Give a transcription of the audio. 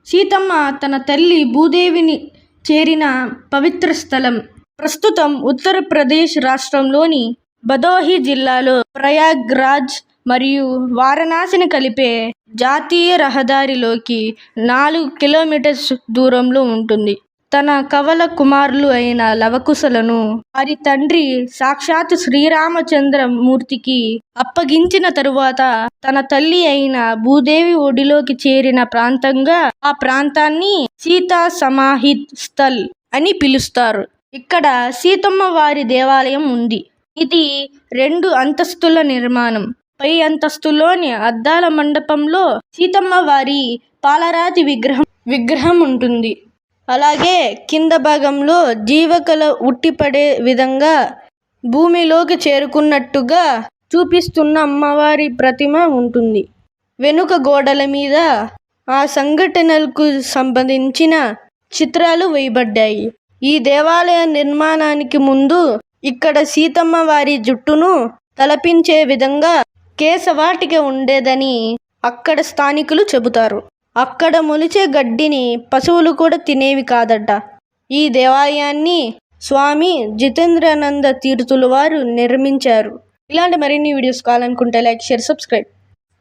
సీతమ్మ తన తల్లి భూదేవిని చేరిన పవిత్ర స్థలం. ప్రస్తుతం ఉత్తరప్రదేశ్ రాష్ట్రంలోని భదోహి జిల్లాలో ప్రయాగ్రాజ్ మరియు వారణాసిని కలిపే జాతీయ రహదారిలోకి 4 కిలోమీటర్స్ దూరంలో ఉంటుంది. తన కవల కుమారులు అయిన లవకుశలను వారి తండ్రి సాక్షాత్ శ్రీరామచంద్రమూర్తికి అప్పగించిన తరువాత తన తల్లి అయిన భూదేవి ఒడిలోకి చేరిన ప్రాంతంగా ఆ ప్రాంతాన్ని సీతా సమాహిత్ స్థల్ అని పిలుస్తారు. ఇక్కడ సీతమ్మ వారి దేవాలయం ఉంది. ఇది 2 అంతస్తుల నిర్మాణం. పై అంతస్తులోని అద్దాల మండపంలో సీతమ్మ వారి పాలరాతి విగ్రహం ఉంటుంది. అలాగే కింద భాగంలో జీవకళ ఉట్టిపడే విధంగా భూమిలోకి చేరుకున్నట్టుగా చూపిస్తున్న అమ్మవారి ప్రతిమ ఉంటుంది. వెనుక గోడల మీద ఆ సంఘటనలకు సంబంధించిన చిత్రాలు వేయబడ్డాయి. ఈ దేవాలయ నిర్మాణానికి ముందు ఇక్కడ సీతమ్మ వారి జుట్టును తలపించే విధంగా కేశవాటిక ఉండేదని అక్కడ స్థానికులు చెబుతారు. అక్కడ మొలిచే గడ్డిని పశువులు కూడా తినేవి కాదట. ఈ దేవాలయాన్ని స్వామి జితేంద్రానంద తీర్థుల వారు నిర్మించారు. ఇలాంటి మరిన్ని వీడియోస్ కావాలనుకుంటే లైక్, షేర్, సబ్స్క్రైబ్.